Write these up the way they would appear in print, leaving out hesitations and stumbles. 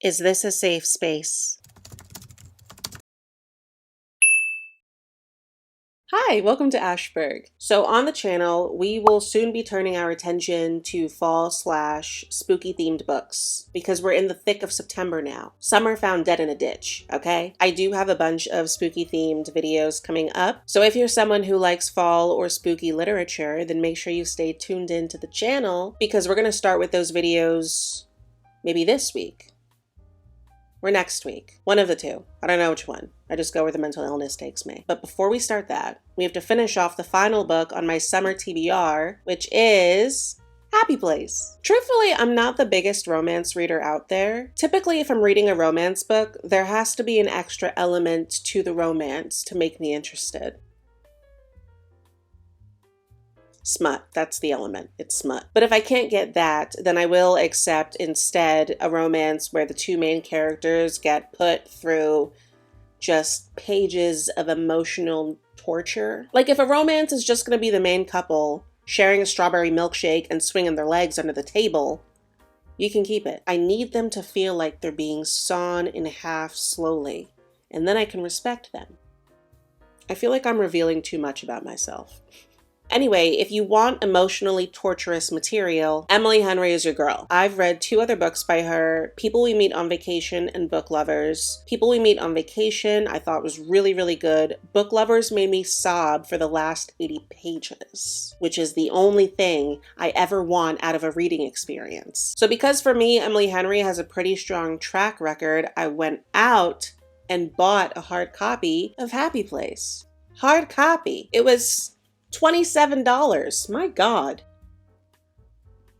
Is this a safe space? Hi, welcome to Ashburg. So on the channel, we will soon be turning our attention to fall/spooky themed books because we're in the thick of September now. Summer found dead in a ditch, okay? I do have a bunch of spooky themed videos coming up. So if you're someone who likes fall or spooky literature, then make sure you stay tuned in to the channel because we're gonna start with those videos maybe this week. Or next week. One of the two. I don't know which one. I just go where the mental illness takes me. But before we start that, we have to finish off the final book on my summer TBR, which is Happy Place. Truthfully, I'm not the biggest romance reader out there. Typically, if I'm reading a romance book, there has to be an extra element to the romance to make me interested. Smut, that's the element. It's smut. But if I can't get that, then I will accept instead a romance where the two main characters get put through just pages of emotional torture. Like if a romance is just going to be the main couple sharing a strawberry milkshake and swinging their legs under the table, you can keep it. I need them to feel like they're being sawn in half slowly, and then I can respect them. I feel like I'm revealing too much about myself. Anyway, if you want emotionally torturous material, Emily Henry is your girl. I've read 2 other books by her, People We Meet on Vacation and Book Lovers. People We Meet on Vacation I thought was really, really good. Book Lovers made me sob for the last 80 pages, which is the only thing I ever want out of a reading experience. So because for me, Emily Henry has a pretty strong track record, I went out and bought a hard copy of Happy Place. Hard copy. It was $27. My God.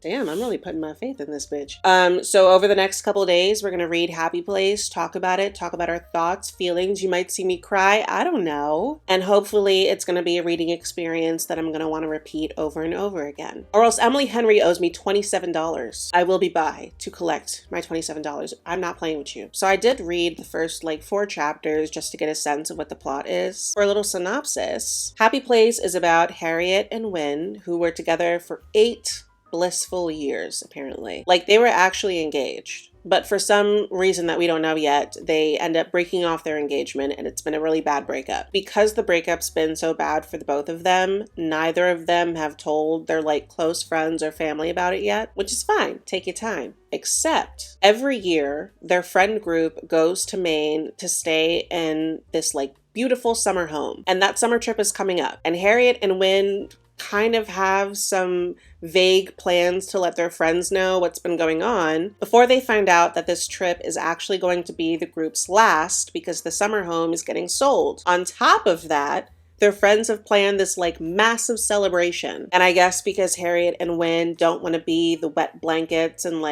Damn, I'm really putting my faith in this bitch. So over the next couple days, we're gonna read Happy Place, talk about it, talk about our thoughts, feelings. You might see me cry, I don't know. And hopefully it's gonna be a reading experience that I'm gonna wanna repeat over and over again. Or else Emily Henry owes me $27. I will be by to collect my $27. I'm not playing with you. So I did read the first 4 chapters just to get a sense of what the plot is. For a little synopsis, Happy Place is about Harriet and Wynne, who were together for 8 blissful years, apparently. They were actually engaged. But for some reason that we don't know yet, they end up breaking off their engagement and it's been a really bad breakup. Because the breakup's been so bad for the both of them, neither of them have told their close friends or family about it yet, which is fine. Take your time. Except every year, their friend group goes to Maine to stay in this beautiful summer home. And that summer trip is coming up. And Harriet and Wynne kind of have some vague plans to let their friends know what's been going on before they find out that this trip is actually going to be the group's last because the summer home is getting sold. On top of that, their friends have planned this massive celebration. And I guess because Harriet and Wynne don't want to be the wet blankets and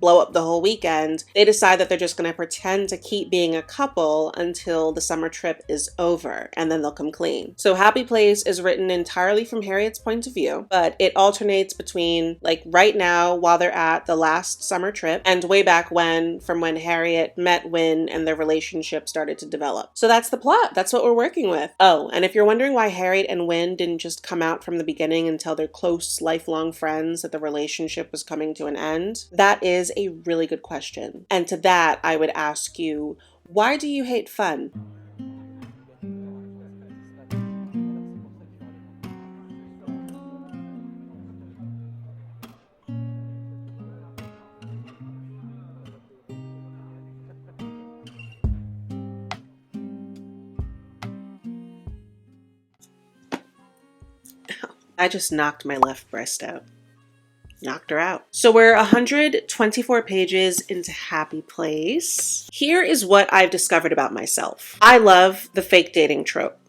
blow up the whole weekend, they decide that they're just going to pretend to keep being a couple until the summer trip is over, and then they'll come clean. So Happy Place is written entirely from Harriet's point of view, but it alternates between right now while they're at the last summer trip and way back when, from when Harriet met Wynne and their relationship started to develop. So that's the plot. That's what we're working with. Oh, and if you're wondering why Harriet and Wynne didn't just come out from the beginning and tell their close lifelong friends that the relationship was coming to an end, that is a really good question. And to that, I would ask you, why do you hate fun? I just knocked my left breast out. Knocked her out. So we're 124 pages into Happy Place. Here is what I've discovered about myself. I love the fake dating trope.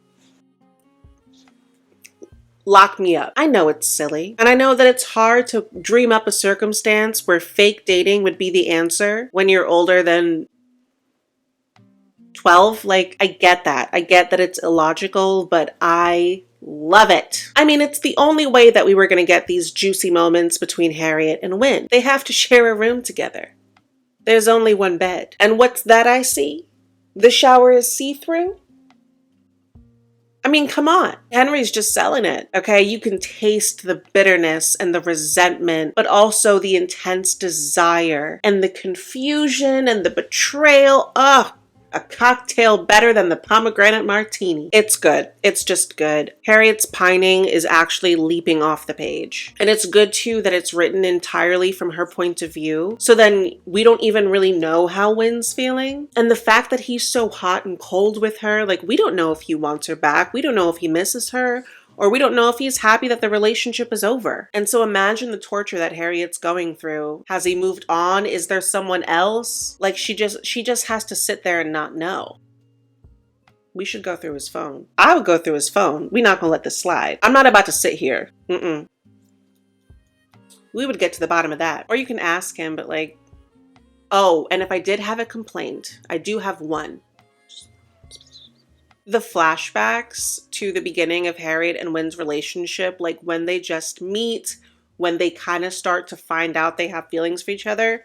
Lock me up. I know it's silly, and I know that it's hard to dream up a circumstance where fake dating would be the answer when you're older than 12. I get that. I get that it's illogical, but I love it. I mean, it's the only way that we were going to get these juicy moments between Harriet and Wynne. They have to share a room together. There's only one bed. And what's that I see? The shower is see-through? I mean, come on. Henry's just selling it. Okay, you can taste the bitterness and the resentment, but also the intense desire and the confusion and the betrayal. Ugh. A cocktail better than the pomegranate martini. It's good. It's just good. Harriet's pining is actually leaping off the page. And it's good too that it's written entirely from her point of view. So then we don't even really know how Wynn's feeling. And the fact that he's so hot and cold with her, like we don't know if he wants her back. We don't know if he misses her. Or we don't know if he's happy that the relationship is over. And so imagine the torture that Harriet's going through. Has he moved on? Is there someone else? Like she just has to sit there and not know. We should go through his phone. I would go through his phone. We're not gonna let this slide. I'm not about to sit here. We would get to the bottom of that. Or you can ask him, but like, oh, and if I did have a complaint, I do have one. The flashbacks to the beginning of Harriet and Wynn's relationship, like when they just meet, when they kind of start to find out they have feelings for each other,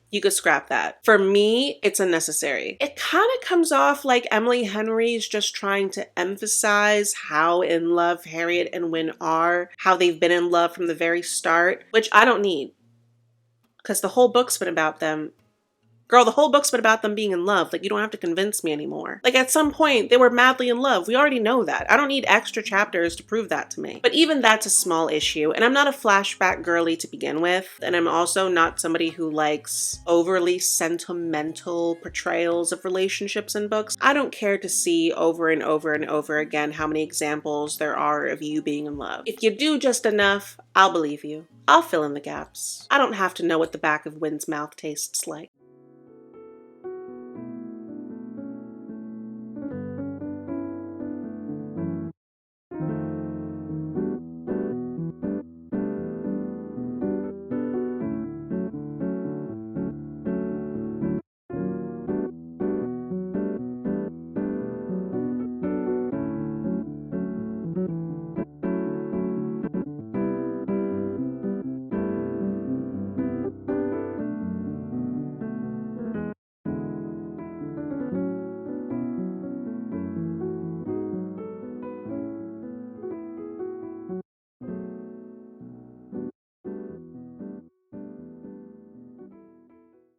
you could scrap that. For me, it's unnecessary. It kind of comes off like Emily Henry's just trying to emphasize how in love Harriet and Wynn are, how they've been in love from the very start, which I don't need. Because the whole book's been about them. Girl, the whole book's been about them being in love. Like, you don't have to convince me anymore. Like, at some point, they were madly in love. We already know that. I don't need extra chapters to prove that to me. But even that's a small issue. And I'm not a flashback girly to begin with. And I'm also not somebody who likes overly sentimental portrayals of relationships in books. I don't care to see over and over and over again how many examples there are of you being in love. If you do just enough, I'll believe you. I'll fill in the gaps. I don't have to know what the back of Wynn's mouth tastes like.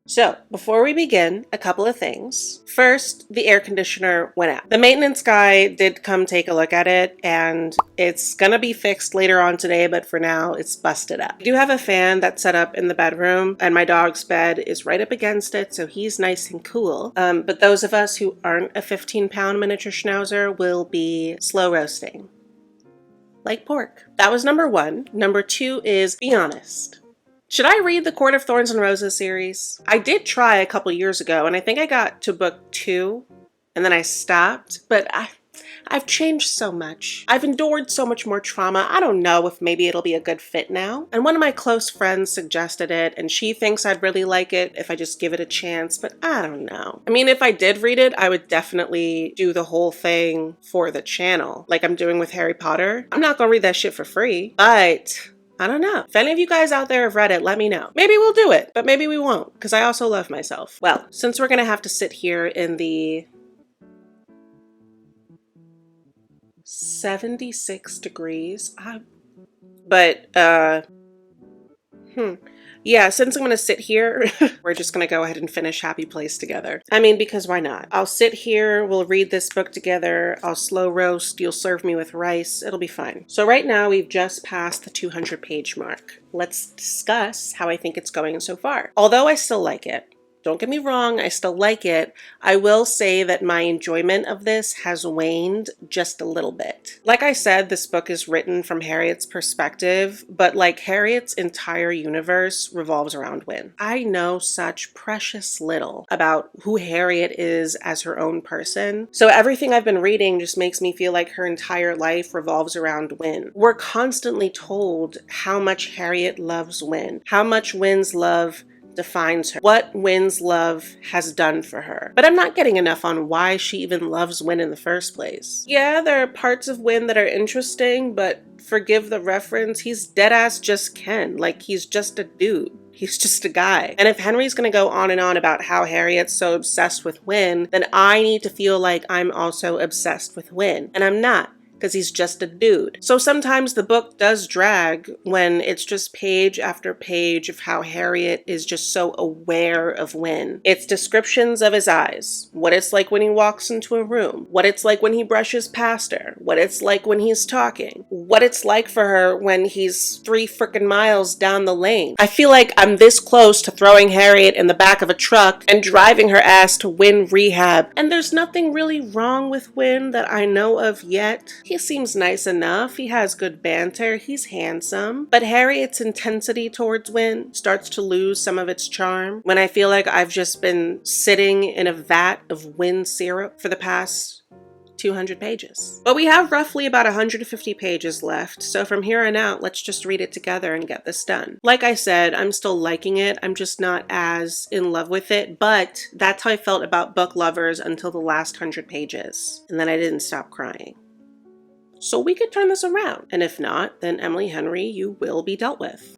So, before we begin, a couple of things. First, the air conditioner went out. The maintenance guy did come take a look at it, and it's gonna be fixed later on today, but for now, it's busted up. I do have a fan that's set up in the bedroom, and my dog's bed is right up against it, so he's nice and cool. But those of us who aren't a 15-pound miniature schnauzer will be slow roasting. Like pork. That was number one. Number two is, be honest. Should I read the Court of Thorns and Roses series? I did try a couple years ago, and I think I got to book 2, and then I stopped, but I've changed so much. I've endured so much more trauma. I don't know if maybe it'll be a good fit now. And one of my close friends suggested it, and she thinks I'd really like it if I just give it a chance, but I don't know. I mean, if I did read it, I would definitely do the whole thing for the channel, like I'm doing with Harry Potter. I'm not gonna read that shit for free, but I don't know. If any of you guys out there have read it, let me know. Maybe we'll do it, but maybe we won't, because I also love myself. Well, since we're gonna have to sit here in the 76 degrees, yeah, since I'm gonna sit here, we're just gonna go ahead and finish Happy Place together. I mean, because why not? I'll sit here, we'll read this book together, I'll slow roast, you'll serve me with rice, it'll be fine. So right now we've just passed the 200-page mark. Let's discuss how I think it's going so far. Although I still like it. Don't get me wrong, I still like it. I will say that my enjoyment of this has waned just a little bit. Like I said, this book is written from Harriet's perspective, but like Harriet's entire universe revolves around Wynn. I know such precious little about who Harriet is as her own person. So everything I've been reading just makes me feel like her entire life revolves around Wynn. We're constantly told how much Harriet loves Wynn, how much Wynn's love defines her, what Wynn's love has done for her. But I'm not getting enough on why she even loves Wynn in the first place. Yeah, there are parts of Wynn that are interesting, but forgive the reference, he's deadass just Ken. Like, he's just a dude. He's just a guy. And if Henry's gonna go on and on about how Harriet's so obsessed with Win, then I need to feel like I'm also obsessed with Win. And I'm not, because he's just a dude. So sometimes the book does drag when it's just page after page of how Harriet is just so aware of Win. It's descriptions of his eyes, what it's like when he walks into a room, what it's like when he brushes past her, what it's like when he's talking, what it's like for her when he's 3 frickin' miles down the lane. I feel like I'm this close to throwing Harriet in the back of a truck and driving her ass to Win rehab. And there's nothing really wrong with Win that I know of yet. He seems nice enough, he has good banter, he's handsome, but Harriet's intensity towards Win starts to lose some of its charm when I feel like I've just been sitting in a vat of Win syrup for the past 200 pages. But we have roughly about 150 pages left, so from here on out, let's just read it together and get this done. Like I said, I'm still liking it, I'm just not as in love with it, but that's how I felt about Book Lovers until the last 100 pages, and then I didn't stop crying. So we could turn this around, and if not, then Emily Henry, you will be dealt with.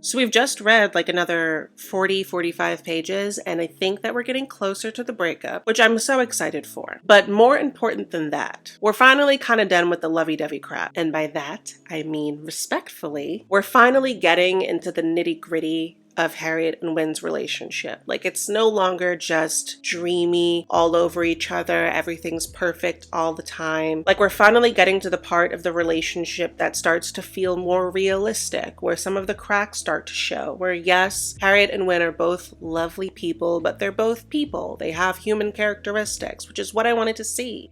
So we've just read like another 45 pages, and I think that we're getting closer to the breakup, which I'm so excited for. But more important than that, we're finally kind of done with the lovey-dovey crap. And by that, I mean respectfully, we're finally getting into the nitty-gritty of Harriet and Win's relationship. Like, it's no longer just dreamy, all over each other, everything's perfect all the time. Like, we're finally getting to the part of the relationship that starts to feel more realistic, where some of the cracks start to show, where yes, Harriet and Win are both lovely people, but they're both people. They have human characteristics, which is what I wanted to see.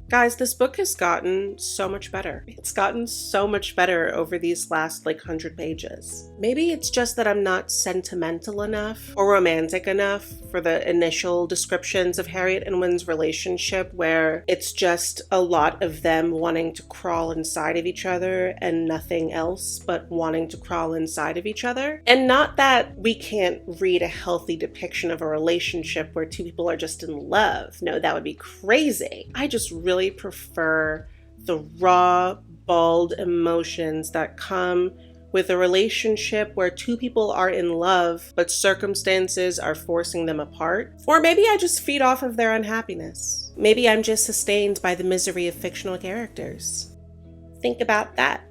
Guys, this book has gotten so much better. It's gotten so much better over these last 100 pages. Maybe it's just that I'm not sentimental enough or romantic enough for the initial descriptions of Harriet and Win's relationship, where it's just a lot of them wanting to crawl inside of each other and nothing else but wanting to crawl inside of each other. And not that we can't read a healthy depiction of a relationship where two people are just in love. No, that would be crazy. I just really prefer the raw, bald emotions that come with a relationship where two people are in love, but circumstances are forcing them apart. Or maybe I just feed off of their unhappiness. Maybe I'm just sustained by the misery of fictional characters. Think about that.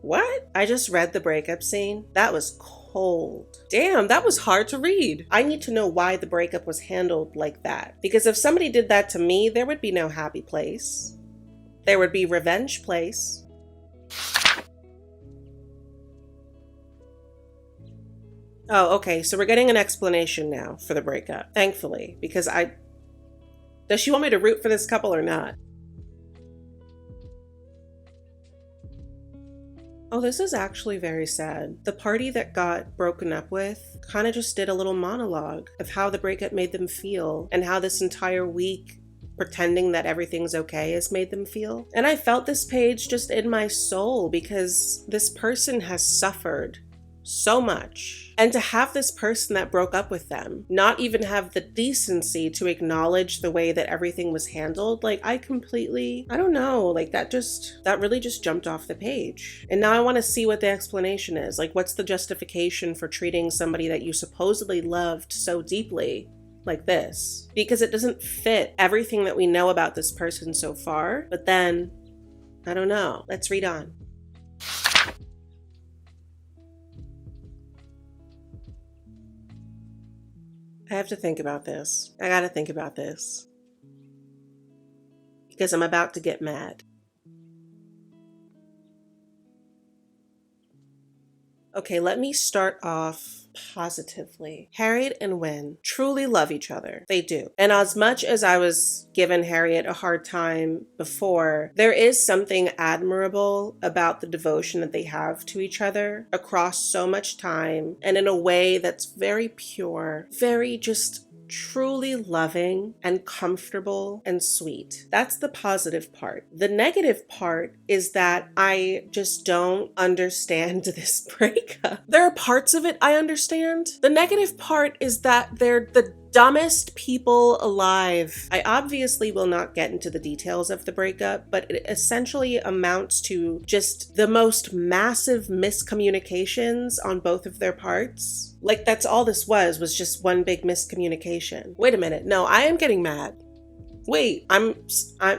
What? I just read the breakup scene? That was cold. Damn, that was hard to read. I need to know why the breakup was handled like that. Because if somebody did that to me, there would be no happy place. There would be revenge place. Oh, okay, so we're getting an explanation now for the breakup. Thankfully, because does she want me to root for this couple or not? Oh, this is actually very sad. The party that got broken up with kind of just did a little monologue of how the breakup made them feel and how this entire week pretending that everything's okay has made them feel. And I felt this page just in my soul because this person has suffered so much. And to have this person that broke up with them not even have the decency to acknowledge the way that everything was handled, I don't know, that really just jumped off the page. And now I want to see what the explanation is. What's the justification for treating somebody that you supposedly loved so deeply like this? Because it doesn't fit everything that we know about this person so far. But then, I don't know. Let's read on. I have to think about this. I gotta think about this. Because I'm about to get mad. Okay, let me start off positively. Harriet and Wynne truly love each other. They do. And as much as I was giving Harriet a hard time before, there is something admirable about the devotion that they have to each other across so much time and in a way that's very pure, very just truly loving and comfortable and sweet. That's the positive part. The negative part is that I just don't understand this breakup. There are parts of it I understand. The negative part is that they're the dumbest people alive. I obviously will not get into the details of the breakup, but it essentially amounts to just the most massive miscommunications on both of their parts. Like, that's all this was just one big miscommunication. Wait a minute. No, I am getting mad. Wait,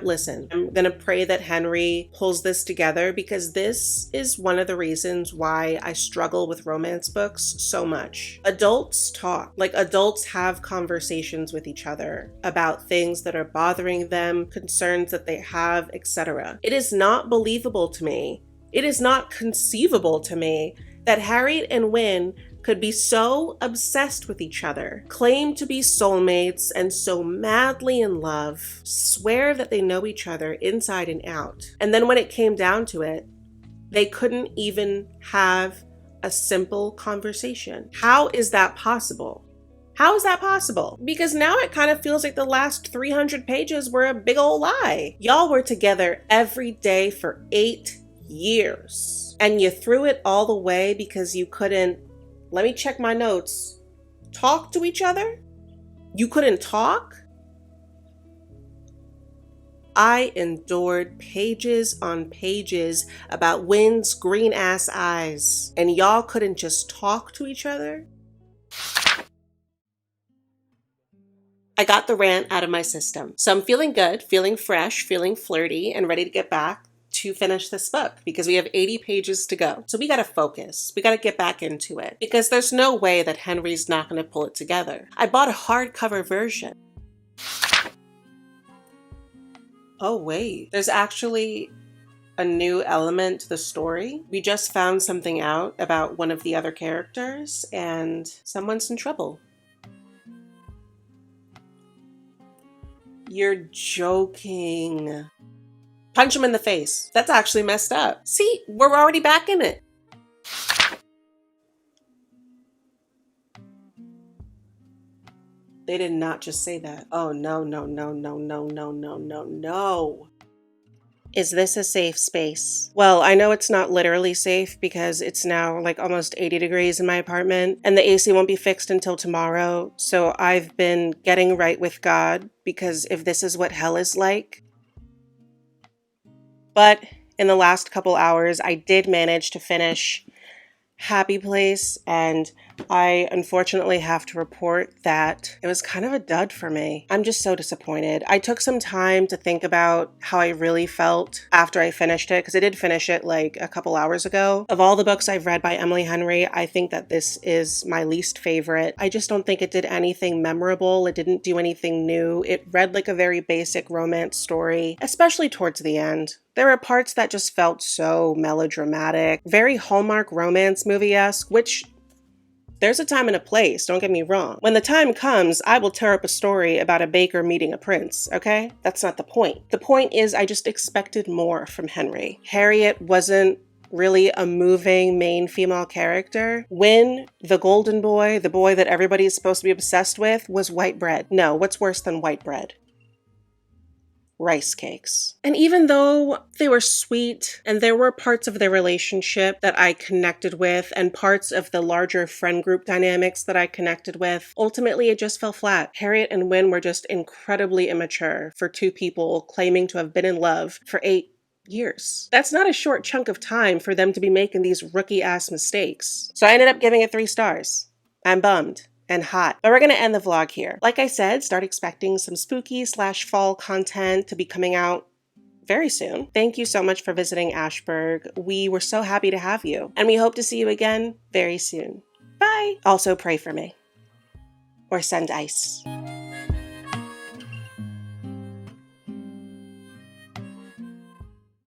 listen, I'm gonna pray that Henry pulls this together, because this is one of the reasons why I struggle with romance books so much. Adults talk, like adults have conversations with each other about things that are bothering them, concerns that they have, etc. It is not believable to me. It is not conceivable to me that Harriet and Wynne could be so obsessed with each other, claim to be soulmates and so madly in love, swear that they know each other inside and out. And then when it came down to it, they couldn't even have a simple conversation. How is that possible? How is that possible? Because now it kind of feels like the last 300 pages were a big old lie. Y'all were together every day for 8 years. And you threw it all the way because you couldn't, let me check my notes, talk to each other? You couldn't talk? I endured pages on pages about Wynn's green ass eyes, and y'all couldn't just talk to each other? I got the rant out of my system. So I'm feeling good, feeling fresh, feeling flirty, and ready to get back to finish this book, because we have 80 pages to go. So we gotta focus. We gotta get back into it, because there's no way that Henry's not gonna pull it together. I bought a hardcover version. Oh wait, there's actually a new element to the story. We just found something out about one of the other characters, and someone's in trouble. You're joking. Punch him in the face. That's actually messed up. See, we're already back in it. They did not just say that. Oh, no, no, no, no, no, no, no, no, no. Is this a safe space? Well, I know it's not literally safe because it's now like almost 80 degrees in my apartment and the AC won't be fixed until tomorrow. So I've been getting right with God, because if this is what hell is like. But in the last couple hours, I did manage to finish Happy Place, and I unfortunately have to report that it was kind of a dud for me. I'm just so disappointed. I took some time to think about how I really felt after I finished it, because I did finish it like a couple hours ago. Of all the books I've read by Emily Henry, I think that this is my least favorite. I just don't think it did anything memorable. It didn't do anything new. It read like a very basic romance story, especially towards the end. There are parts that just felt so melodramatic, very Hallmark romance movie-esque, which there's a time and a place, don't get me wrong. When the time comes, I will tear up a story about a baker meeting a prince, okay? That's not the point. The point is I just expected more from Henry. Harriet wasn't really a moving main female character. Wynne, the golden boy, the boy that everybody is supposed to be obsessed with, was white bread. No, what's worse than white bread? Rice cakes. And even though they were sweet and there were parts of their relationship that I connected with and parts of the larger friend group dynamics that I connected with, ultimately it just fell flat. Harriet and Wynne were just incredibly immature for two people claiming to have been in love for 8 years. That's not a short chunk of time for them to be making these rookie-ass mistakes. So I ended up giving it 3 stars. I'm bummed and hot. But we're going to end the vlog here. Like I said, start expecting some spooky/fall content to be coming out very soon. Thank you so much for visiting Ashburg. We were so happy to have you, and we hope to see you again very soon. Bye! Also pray for me. Or send ice.